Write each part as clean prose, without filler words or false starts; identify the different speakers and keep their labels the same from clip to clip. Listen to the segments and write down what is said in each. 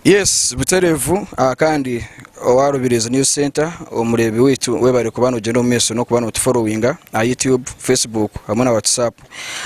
Speaker 1: Yes, buterevu kandi wa Rubirizi News Center umurebi witu webare kubana ugenda mu meso no kubana followinga YouTube, Facebook hamwe na WhatsApp.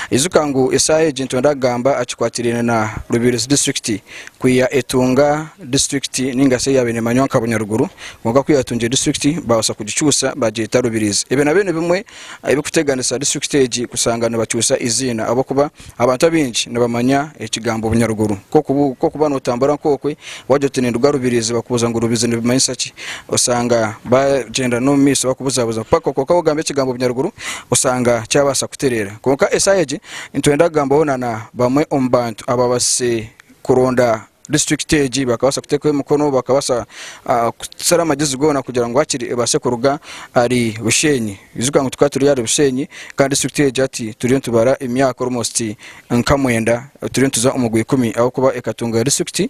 Speaker 1: Izukangu SA agent ndagamba akikwatirene na Rubirizi district kuya etunga district ningase yabene manyonka bunyaruguru ngoga kuyatunje district bawasa kugicusa bagita Rubirizi. Ebe na bene bimwe ibikuteganisa district stage kusangana bacyusa izina abo kuba abantu abinji nabamanya ekigambo bunyaruguru ko kubana utambara kokwe wajotene nduga Rubirizi bakubuza ngo Rubirizi nibimanyisaki usanga bagenda no miso bakubuzabuza pako ko gambe kigambo bunyaruguru usanga cyabasa kuterera konka esayeje intwenda gambo onana bamwe ombantu ababase kuronda district stage bakabasa kutekwe mukono bakabasa kusara magezi gona kugira ngo akiri base kuruga ari Bushenyi izuka ngo tukaturi yari Bushenyi kandi district stage ati turi ntubara imyaka almost nkamwenda turi ntuza umugwi 10 aho kuba ekatunga district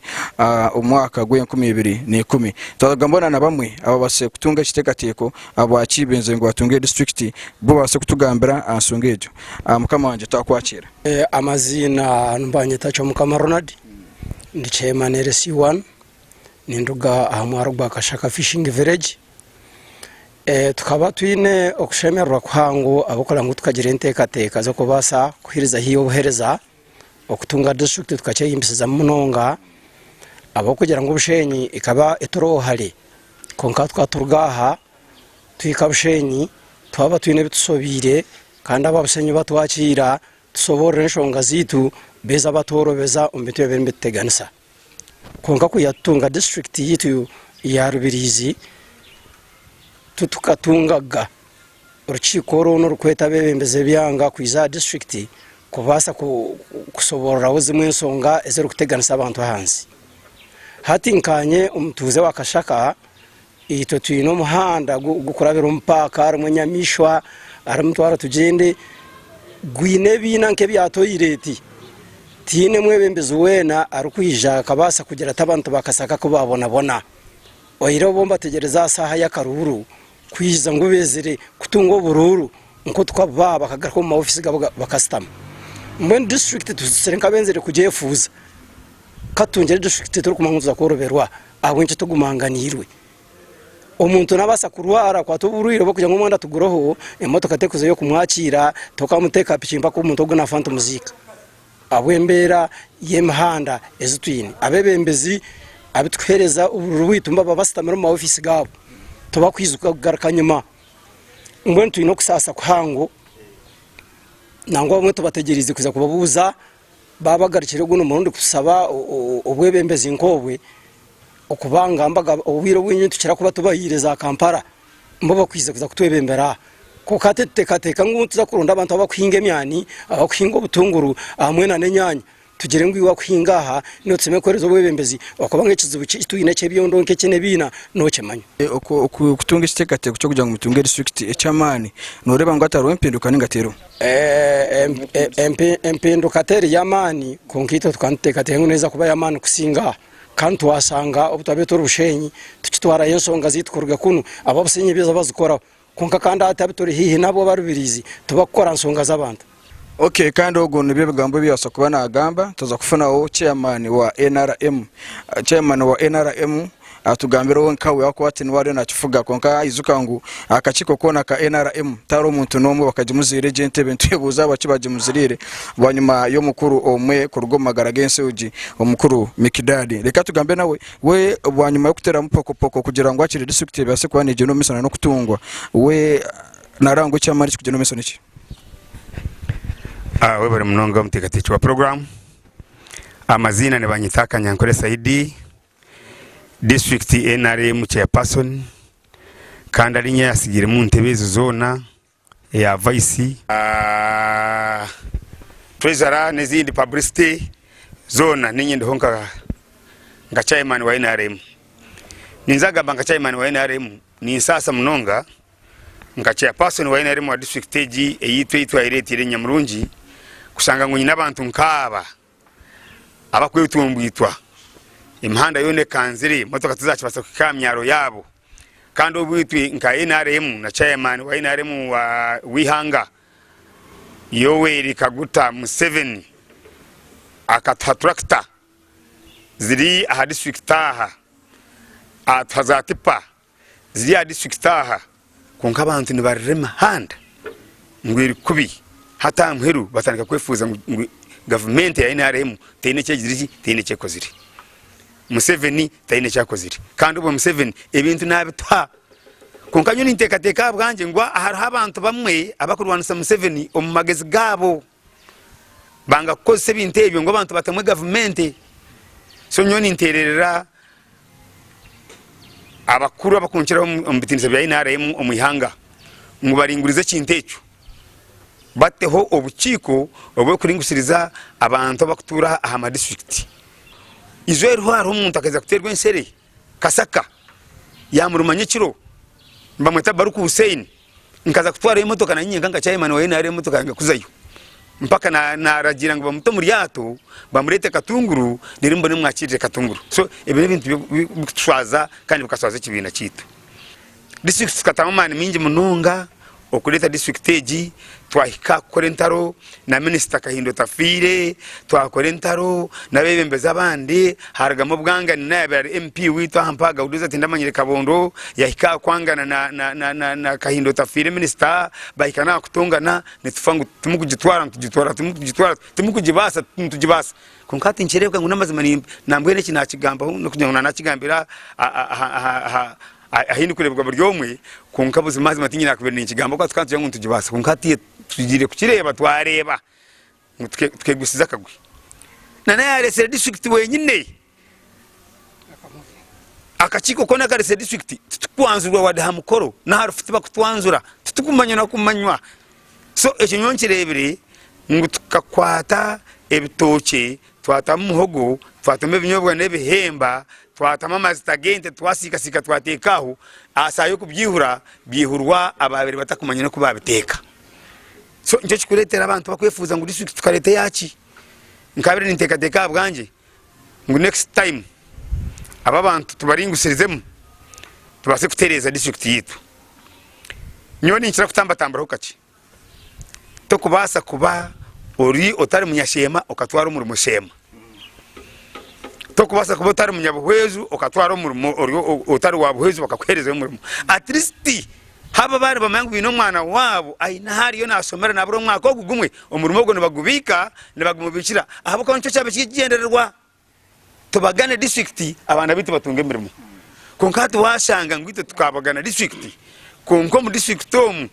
Speaker 1: umwaka gwe 2010 twagambona na bamwe ababase kutunga kitekateko abo akibenze ngo batunge district bo base kutugambira ansongejo mukama wanje takwakira
Speaker 2: amazina Mbanye tacho mukama Ronald ndi chairman RC1 ninduga ahamwaro bakashaka fishing village tukaba twine okushemerwa kwangu abakora ngo tukagira intekateka zo kubasa kuhiriza hiyo obuhereza okutunga district tukacyeyimbiza munonga abo kugira ngo Bushenyi ikaba etorohale konka twaturgaha twika Bushenyi twaba twine bitusobire kandi ababushenyi batwakira tusobora nshonga zitu beza batorobeza umbitwe bembeteganisa konka kuyatunga district yitu ya Rubirizi tutukatungaga urukiko runo rukweta bebembeze byanga kwiza district kubasa kusobora uzimwe nsonga ezero kuteganisa abantu hansi hatinkanye umtuze wakashaka ito twino muhanda gukurabira umpaka arumanyamishwa aramutwara tugende gwine bina nke byatoyireti Taine mwebembeze wena arukwijaka kabasa kugira tabantu bakasaka ko babona oyiro bomba tegereza saha yakaruru kwiza ngo bezere kutunga bururu nko twaba bakagaruka mu office gabo bakastama mwen district tuserenka benzere kujefuza katungere district turi kumanguza koroberwa abwenje tugumanganirwe omuntu nabasa kurwara kwa tuburiro bo kugira ngo mwanda tuguroho emotoka tekuze yo kumwakira tokamuteka pichimba ko umuntu oguna fanta muzika abwembera yemhanda ezitwini abebembezi abitwereza uruwitumba babasitamira mu office gabo tubakwizuka kugarakanyuma ngwentu ino kusasa kuhango nango bamwe tubategerize kuza kubabuza babagarikire guno murundi kusaba obwebembezi nkobwe okubanga mbaga obwiro bwinyi tukira kuba tubahireza Kampala mbo bakwize kuza kutwebembera ko katetekateka nguntuza kuronda abantu abakwinga emyani abakwinga obutunguru amwe na nenyanya tugire ngwiwa kwingaha no tsemekwerezo bwebembezi okubanga ekizibu kituyine cyebyondo nkekene bina no kemanyo
Speaker 1: kutunga ikitekateko cyo kugira ngo mutunge district echamani noreba ngo ataro empinduka ningatero empinduka teri yamani konkito tukantekateka neza kuba yamani kusinga kandi wasanga obutabeto Bushenyi tukitwara yensonga zitkorga kuno ababusenyi beza bazikora konka kandi atabitori hihi nabo barubirizi tubakora nsonga z'abantu okay kandi ogo nibe bigambo byose kuba nagamba tuza kufuna o chairman wa NRM atugambira wonkawe wako ati niwari nakifuga konka izukangu akachiko kona ka NRM taro umuntu nomwe bakajimuzire gente bentu yebuza bakibajimuzirire bwanyuma yo mukuru omwe kurugomagara gense uji omukuru Mikidadi reka tugambe nawe we bwanyuma yo kutera mupoko kugira ngo akire district base kwa nije no misana no kutungwa we narango cyamari kugira no misana iki
Speaker 3: we bari munonga mutekatici wa program amazina ne banyitaka Nyankore Saidi district NRM chairperson kandi ari nya yasigire mu ntebezo zona ya vice treasurer nezindi publicity zona ninyi ndihonka nga chairman wa NRM ninzaga banga chairman wa NRM ni sasa munonga nga chairperson wa NRM wa district stage eyitwa ireti Nyamurungi kusanga ngo nyina abantu nkaba abakwetumbwitwa imhanda yone kanziri motoka tuzacibasa kukamyaro yabo kandi obwitwi nka NRM na chairman wa NRM wa Wihanga Yoweri Kaguta Museveni akatratrakta ziri aha district taha atazatipa ziri aha district taha konka abantu ni barema handa ngwiri kubi hata mheru batandika kwefuza government ya NRM Taine cyegiriki Taine cyekoziri Museveni Taine cyakoziri kandi ubo Museveni ebintu nabitwa konkanyo nintekateka bwanje ngwa hari abantu bamwe abakurwanisa Museveni omumagezi gabo banga kose bintebyo ngo abantu batamwe government so nyoni intererera abakuru abakunchira ombitinze bya NRM omuyihanga mubaringurize kintecho bateho obuchiko obwo kuringusiriza abantu bakutura aha district izweru haro umuntu akaza kuterwa ensere kasaka yamurumanye kiro mbamweta Baruku Hussein nkaza kutwara imotoka na nyinga nga chairman wa NRM imotoka yanga kuzayo mpaka na ragira ngo bamuto muri yato bamurete Katunguru nirimbo nimwakirire Katunguru so ebine bintu bikutwaza kandi bikaswaza kibina kitu district katamani mingi munonga okuleta district eji twahika korentaro na minister Kahindo Tafire twakorentaro na bebembeza abandi haragamo bwangani na MP witwa Hampaga uduza tindamanyire Kabondo yahika kwangana na Kahindo Tafire minister bahikana kutungana nitufangu tumukujibasa kunkati ncherebwa ngo namazima nambwene kinakigamba no kunyana nakigambira ahindi kurebwa buryomwe kunkabuzi mazi matinyira kubera ikigambo kwa twantu yangu tujibasa kunkati tugire kukireba twareba twegusiza kagwi nana yarese district wenyine akachiko kona karese district tukwanzurwa wadaha mukoro na harufite bakutwanzura tutukumanya na kumanywa so ekinyonkirebere ngo tukakwata ebitoke twata muhogo twatame binyobwa nebihemba twatama mazitagente twasikasika twatekaho asayo kubyihura byihurwa ababiri batakumanya no kubabiteka so nje kikuletera abantu bakwefuza ngo district tukarete yaki nkabire nintekateka bwanje ngo next time aba bantu tubaringusirizemo tubase kutereza district yitu nyoni nchira kutambatambara ukaki to kubasa kuba ori otari munyashema okatwara umurimo shema to kubasa kuba otari munyabuhwezu okatwara umurimo ori otari wabuhwezu bakakwereza umurimo at least haba bari bamangu bino mwana wabo aina hari yo nasomera naburo mwaka ogugumwe umurimo gwo nibagubika nibagumubikira ahabo ko nco cyabe kigendererwa tubagane district abana bitu batunge mirimo konkati washanga ngwite tukabagana district konko mu district tomu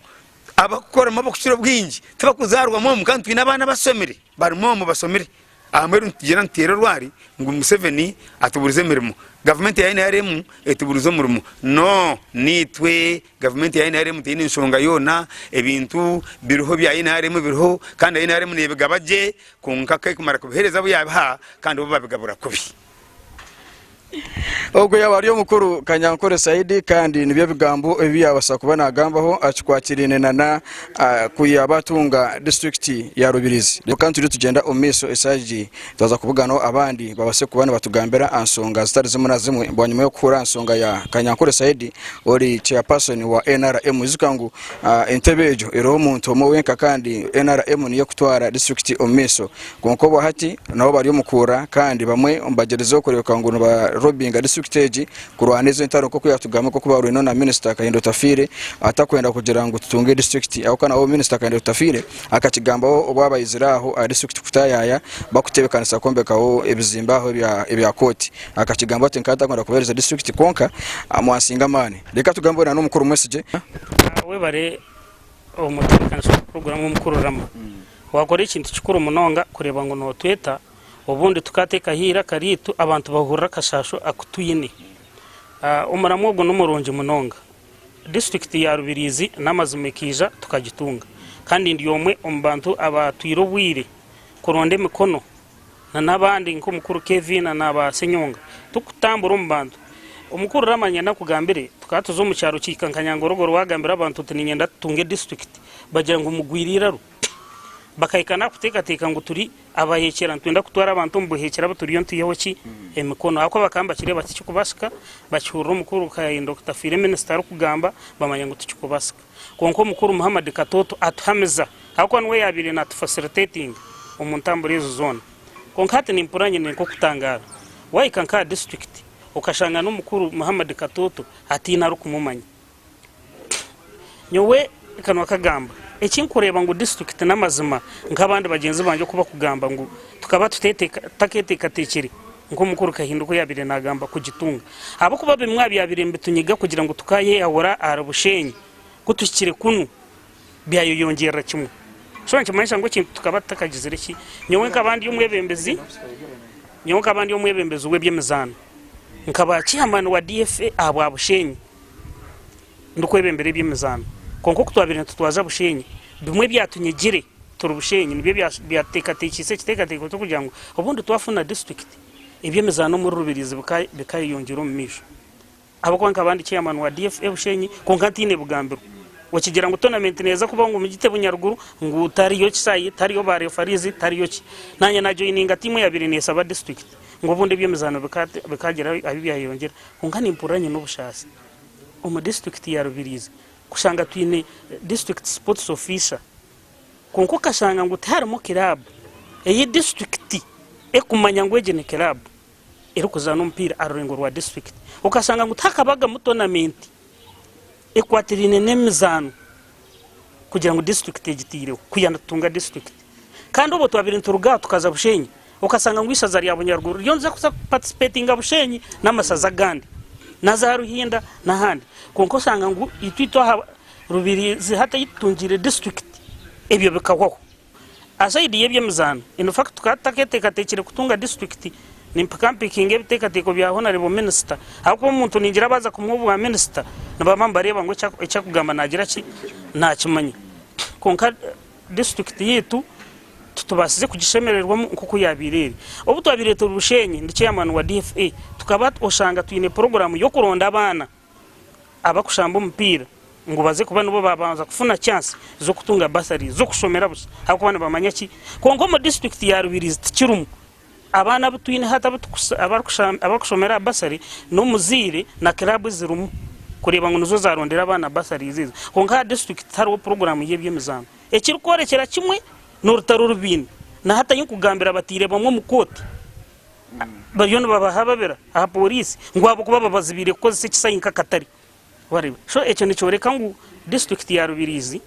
Speaker 3: abakora mabokishiro bwingi tubakuzarwa mu kandi twina abana basomere bari mu basomere ameru ntigera ntero rwari ngo Museveni atuburize mirimo government ya NRM etuburizo murimo no nitwe government ya NRM tini nsonga yona ebintu biruho bya NRM biruho kandi NRM nebigabaje kunkaka kumara kubihereza buyaha kandi bo babigabura kubi
Speaker 1: Ogo yabariyo mukuru Kanyankore Saidi kandi nibyo bigambo ebiyabasa kubana agambaho acikwakirine nana kuyabatunga district ya Rubirizi kandi turi tugenda omiso esaji twaza kubugano abandi babase kubana batugambira ansonga zitari zimwe na zimwe Bwanyiima yo kura ansonga ya Kanyankore Saidi ori chairperson wa NRM izukangu entebejo ero umuntu omowenka kandi NRM niyo kutwara district omiso konko bahati nabo bariyo mukura kandi bamwe ombagerezo koreka ngo robinga district eji kurwanizo intaro ko kuyatugama ko kuba rino na minister Kahindo Tafire atakwenda kugira ngo tutunge district aho kana minister Kahindo Tafire akakigamba obabayiziraho a district kutayaya bakutebekanisa kombekaho ebizimbaho ebya koti akakigamba ati nkata kwenda kubereza district konka amwasinga mane reka tugambona no mukuru message
Speaker 4: we bare umutekanisa program umukuru rama wakora ikintu kikuru munonga kureba ngo no tweta ubundi tukateka hira karitu abantu bahurira kashasho akutuyine umuramwogo n'umuronje munonga district ya Rubirizi namazumekija tukagitunga kandi ndiyomwe umbantu abatwiro bwire kuronde mikono na nabandi nko mukuru Kevin na abasenyonga tukutambura umbantu umukuru ramanya nakugambire tukatuzo mu cyaro kikankanyangorogoro wagambira abantu tuninyenda tunge district bagira ngo mugwirira bakayikana kuteka ngo turi abahekera ntwenda kutwara abantu mbuhekera baturiyo ntiyeho ki emikono ako bakamba kire bati kikubasika bacyura umukuru Kahindo Tafire minister kugamba bamanya ngo tukubasika konko mukuru Muhammad Katoto athameza ako nwe yabire na facilitating umuntamburizo zone konkati nimpuranye nko kutangara wayikanka district ukashanga n'umukuru Muhammad Katoto ati nari kumumanya nyowe kanwa kagamba ekinkureba ngo district n'amazima nk'abandi bagenzi banje kuba kugamba ngo tukaba taketeka tekeri ngo mukuru kahinduko yabire nagamba kugitunga abo kuba bimwa byabirembe tunyiga kugira ngo tukaye ahora arabushenyi kutukire kunu byayo yongera kimwe so nkimanisha ngo kintu tukaba takagizire ki nyowe nk'abandi y'umwebembezi w'ebyemizano nkaba chairman wa DFA abo abushenyi ndukwebembere by'emizano konko kutwabire tutwaza bushenyi bimwe byatunyigire turubushenyi nibyo byatekatekise kitekateko cyo kugira ngo ubundi twafuna district ibyemizano muri Rubirizi bikayiyongera mu misho abo kwanka abandi chairman wa DFA bushenyi konka Taine bugambiro wakigira ngo tournament neza kuba ngo mugite bunyaruguru ngo utariyo kisayi tariyo bare farizi tariyo ki nanye na joininga timu ya birinesa ba district ngo bundi byemizano bikagera abibyayongera konka nimpuranye n'ubushasi mu district ya Rubirizi kushanga twine district sports officer konko kashanga ngo tarimo club iyi district ekumanya ngo ejene club erukuzana umpira arurengo rwa district ukashanga ngo takabaga mu tournament ekwatirine nemizano kugira ngo district egitireho kuyandatunga district kandi ubo twabire nturuga tukaza bushenyi ukasanga ngo isaza rya bunyaruguru ryonza kuza participating bushenyi n'amasaza gandi nazaruhinda nahandi konko sanga ngo itwito Rubirizi hata yitungire district ebyo bikawaho asayidi yebyemizano in fact tukataketekatecire kutunga district ni mpakamping ebitekateko bya honorable minister ako umuntu ningira baza kumwobu wa minister nabamamba reba ngo echa kugamba nagira ki nakimanye konka district yetu tutubasize kugishemererwa nkuko yabirere obu twabire turubushenyi ndi chairman wa DFA tukaba oshanga twine program yo kuronda abana abakushamba umupira ngo baze kuba nubo babanza kufuna chance zo kutunga basari zo kushomera busa hako bana bamanya ki kongo mu district ya Rubirizi tikirumu abana butwine hata abakushomera basari no muzire na club zirumu kureba ngo nuzo zarondera abana basari ziza konga district taro program yebyemizano ekirikorekera kimwe n'urutarurubine na hata yinkugambira batire bamwe mukoti bayono babahababera aha police ngo abo kuba babazibire ko se kisayinka katari wareba so echo nicoreka ngo district ya Rubirizi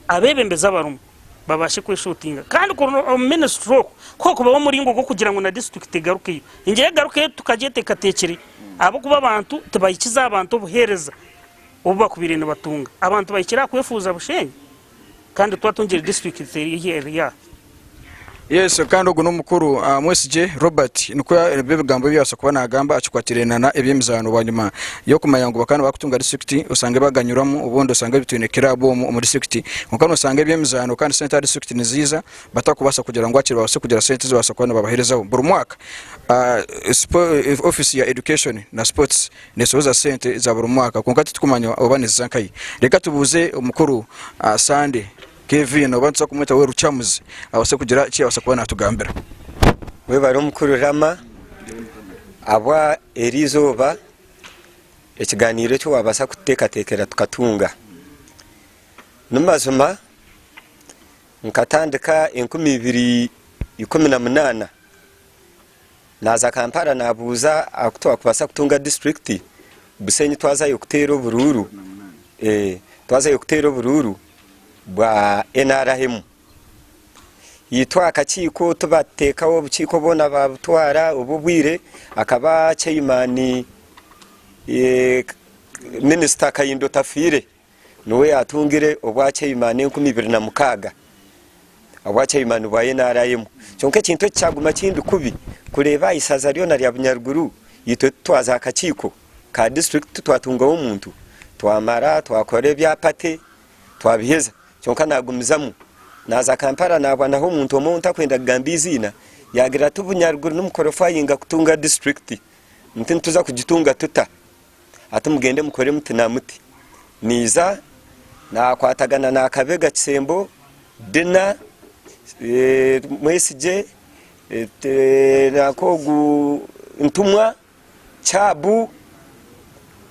Speaker 4: abebembeza barumu babashe kweshutinga kandi ko ministry ko kuba muri ngo kugira ngo na district Egaruke inge Egaruke tukagete katekeri abo kuba abantu tubayikiza abantu obuhereza ubu bakubirene batunga abantu bayikira kwefuza bushenyi kandi twatungire district area
Speaker 1: yes kandi ugu n'umukuru mwesije Robert nuko ebigambo byose kuba nagamba akikwatirena ebyemizano Bwanyiima yo kumayango bakana bakutunga district usange baganyuramo ubundi usange bitwine kirabo mu district mukano usange ebyemizano kandi center district niziza batakubasa kugira ngo akire base kugira center zibasa kubana babaherezaho buri mwaka office ya education na sports nesoza center za buri mwaka kunkati tukumanya obaniza nkayi reka tubuze umukuru Sande Kevin obanza kumweta we rucamuzi abase kugira iki abase kubana tugambira
Speaker 5: we bari umukuru rama abwa erizoba ekiganiro cyo wabasa kutekatekera tukatunga numazuma nkatandika 2018 naza Kampala nabuza akutwa kubasa kutunga district Bushenyi twaza yokutero bururu twaza yokutero bururu bwa NRM yitwa akakiko tubatekaho bukiko bona babutwara ububwire akaba chairman minister Kayindo Tafire nowe atungire obwa chairman 2026 obwa chairman bwa NRM cyonke kintu cyaguma kindi kubi kureba isaza ryo na Bunyaruguru yitwe twaza akakiko ka district twatungaho umuntu twamara twakore byapate twabiheza cyonka nagumizamu naza Kampala nabana ho umuntu omuntu akwenda gambizina yagira tubunyaruguru n'umukorofayinga kutunga district mutini tuza kugitunga tuta atumugende mukore mutina muti niza nakwatagana nakabega kisembo dena mwesije nakogu ntumwa chabu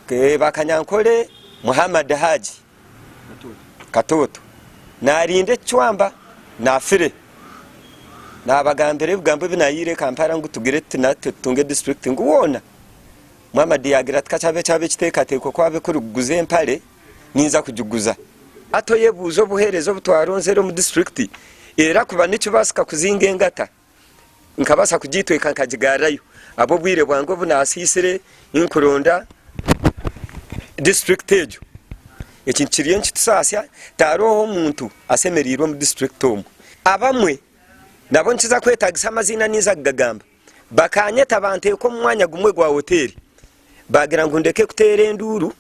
Speaker 5: ke bakanyankole Muhammad Haji Katoto narinde chwamba na fire nabagambire bugambo binayire Kampala ngo tugire tutunge district nguwona mama diagira tkachabe chabe kitekateko kwabe kuruguze empale ninza kujuguza atoye buzo obuhereza obutwaronzero mu district era kuba nicyo basika kuzinga engata nkabasa kugitweka nkagigarayo abo bwire bwango bunasisire inkuronda district ejo ekintu kiriyo nkitusasya taroho omuntu asemerirwe mu district omu abamwe nabo nkiza kwetagisa amazina niza gagamba bakanyeta banteko mu mwanya gumwe gwa hoteli bagira ngo ndeke kutera enduru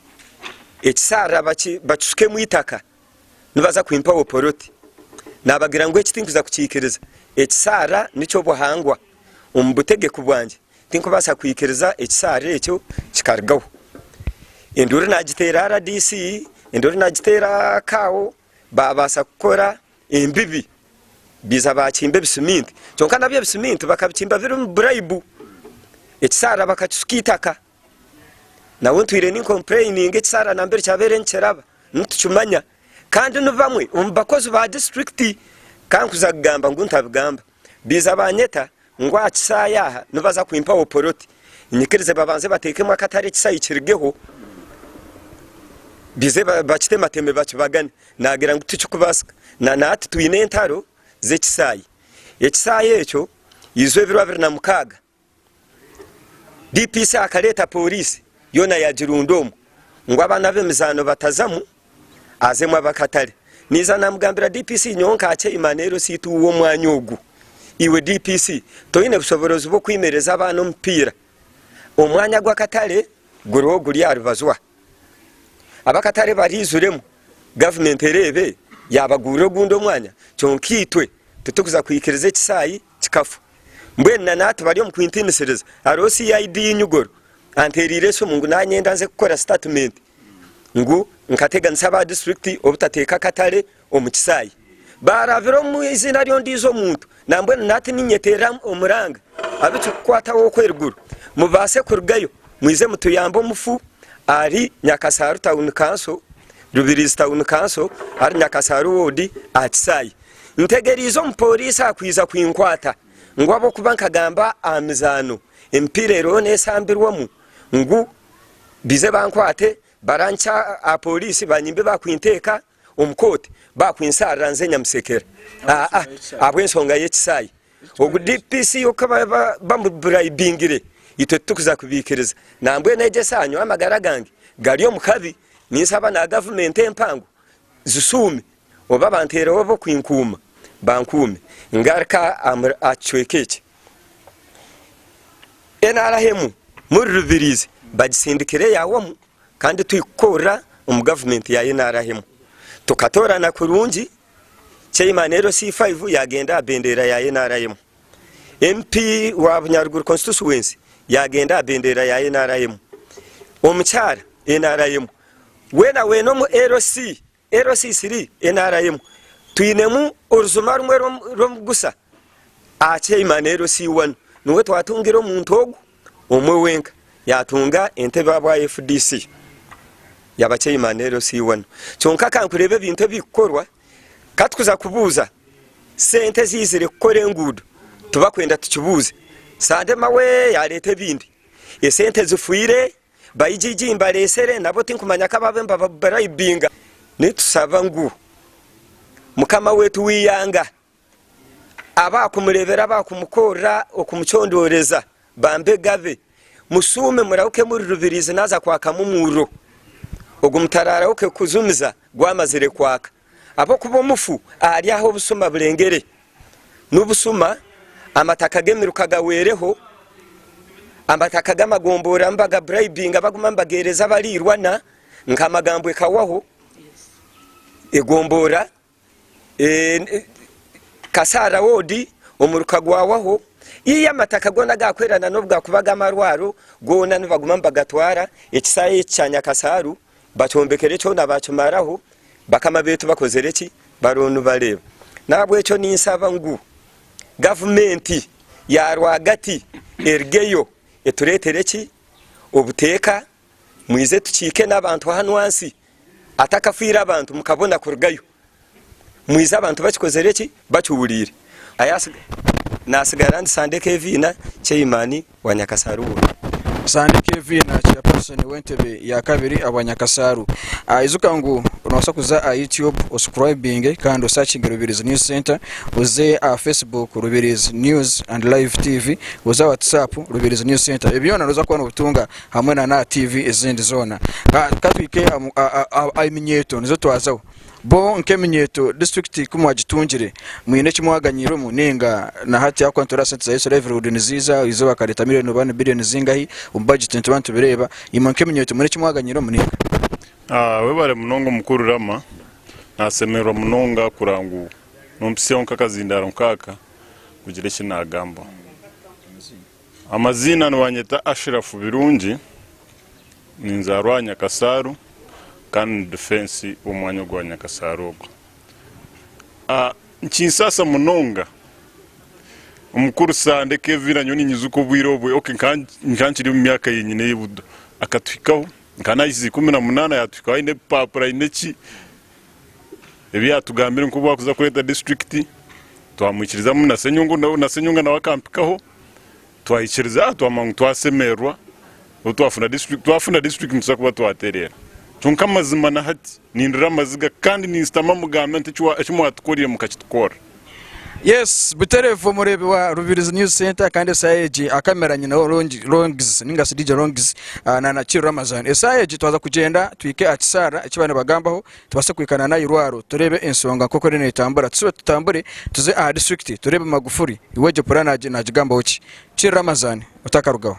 Speaker 5: ekisara bacusuke mu itaka nibaza kwimpa oporoti nabagira ngo ekitinkuza kukikereza ekisara nico buhangwa omubutegeko bwanje tinkubasa kuyikereza ekisara ekyo kikargaho enduru nagitera RDC enduru nagitera kawo babasa kukora embibi biza bakimbe bisiminti cyonka nabyo bisiminti bakabikimba biri mu bribe ekisara bakacukitaka nawe ntwire ni complaining ekisara nambere cyabere nceraba ntucumanya kandi nuvamwe umbakozi ba district kankuza kugamba ngo ntabigamba biza banyeta ngo akisaya nubaza kwimpa oporoti nyikirize babanze batekemo akatare kisayi kirgeho bize bakite mateme bakibagane nagira ngo tucukubasika na nati twine entaro zekisayi ekisayi ekyo izwe birwa na mukaga DPC akaleta polisi yona ya jirundomo ngo abana b'emizano batazamu azemwa bakatare niza namugambira DPC nyonka ache imanero situ uwo mwanyogu iwe DPC toine busoborozi bwo kwimereza abana mpira omwanya gwa katare guro guri arubazwa abakatare barizuremo government erebe yabaguro gundo mwanya cyonkitwe tutukuza kwikereza kisayi kikafu mbwena nati bari mu kwintinesereza arosi ID nyugoro anterire so mungu nanyenda nze gukora statement ngo nkatega nsaba district obutateka katare omukisayi baraviro mu izina ryo ndizo muntu nambwe nati ninyetera omuranga abicu kwata wo kweruguru mubase kurugayo mwize mutuyambo mufu ari Nyakasaru town council Rubirizi town council ari Nyakasaru wodi atisayi ntegerizo mupolisi akwiza kwinkwata ngo abo kubanka gamba amizano empirero nesambirwamu ngu bize bankwate barancha a polisi banyimbe bakwinteka omukoti bakwinsara nze nyamusekera abwensonga yekisayi ogu DPC okaba bamubribingire ite tukuza kubikereza nambwe neje sanyo amagara gange galiyo mukabi nisaba na government empango zisume oba bantera obo kwinkuma bankume ngarka achwekeke enarahemu muri Rubirizi bagisindikire yawo kandi tuyikora government ya enarahemu tukatora na kurungi Cheimanero C5 yagenda bendera ya enarahemu MP wa Bunyaruguru constituency yagenda bendera ya NRM omuchara NRM weno mu LC 3 NRM twinemu oruzuma rumwe romugusa ache imanero C1 nuwe twatungiro muntu ogu omwe wenka yatunga entebe aba FDC yabache imanero C1 cyonka kankurebe bintu bikorwa katukuza kubuza sente zizire kukore ngudu tubakwenda tukibuze sande mawe yarete bindi esente zifuire bayijiji imbalesere nabo tinkumanya kababemba babarayibinga nitusaba ngu mukama wetu wiyanga abakumurebera bakumukora okumuchondoreza bambe gave musume murauke muri Rubirizi naza kwaka mumuro ogumutarara uke kuzumiza gwamazire kwaka abo kubo mufu ari aho busuma burengere nubusuma amataka gemirukaga wereho amataka gamagombora mbaga bribing abaguma mbagereza balirwana nkamagambo ekawaho egombora kasara wodi omuruka gwawaho iya mataka gona gakwerana nobwa kubaga marwaro gona nibaguma mbagatwara ekisaye cyanya kasaru bacombekere cyo nabacumaraho bakama betu bakozereki baronu bareba nabwe cyo ninsaba ngu government ya rwagati ergeyo eturetereki obuteka mwize tucike nabantu hanwansi atakafira abantu mukabona kurugayo mwize abantu bakikozereki bacyuburire ayasiga nasigara ndi Sande Kevina Chairman wa Nyakasaru.
Speaker 1: Sande Kevina chairperson w'entebe ya kabiri abanyakasaru. Izuka ngu unosa kuza YouTube subscribing kandi searching Rubirizi News Center, uze Facebook Rubirizi News and Live TV, uze WhatsApp Rubirizi News Center. Ebyona noza kubona ubutunga hamwe na TV izindi zona. Katwike aiminyeto nizo twazaho. Bo nkeminyeto district kumwagitungire mwine kimwaganyiro munenga na hati ya kontora sente za level niziza izo bakareta miliyoni 1 billion zingahi budget ntibantu bireba imwe nkeminyeto muri kimwaganyiro munenga
Speaker 6: we bare munongo mukuru rama nasemerwa munonga kurangu nompsio nkakazindaro nkaka kugire kinagamba amazina nwanyeta Ashrafu Birungi ninzarwanya Kasaru kandi defense umwanya gwa Nyakasarogo. Nchinsasa munonga umukuru Sande Kevina nyoni nyizuko bwirobwe nkanchiri mu myaka yenyine y'ubudo akatwikaho nkanayizi 18 yatwikaho ine papura ineki ebi yatugambira nko bakuza kureta district twamwikiriza mu nasenyunga na wakampikaho twayikiriza twamangu twasemerwa twafuna district ntusakuba twaterera tunka mazima na hati nindira maziga kandi ninstama mugamenti cywa atukoriye mukakitukora.
Speaker 1: Yes, buterevo murebe wa Rubirizi News Center kandi sayeji akameranye na Longs ninga sidije Longs na Chiro Ramazan. Sayeji twaza kugenda twike atisara ikibane bagambaho tubase kwikana na Irwaro turebe ensonga koko rene itambura tusibe tutambure tuze district turebe Magufuri iweje plana na jigambo uki Chiro Ramazan utakarugaho.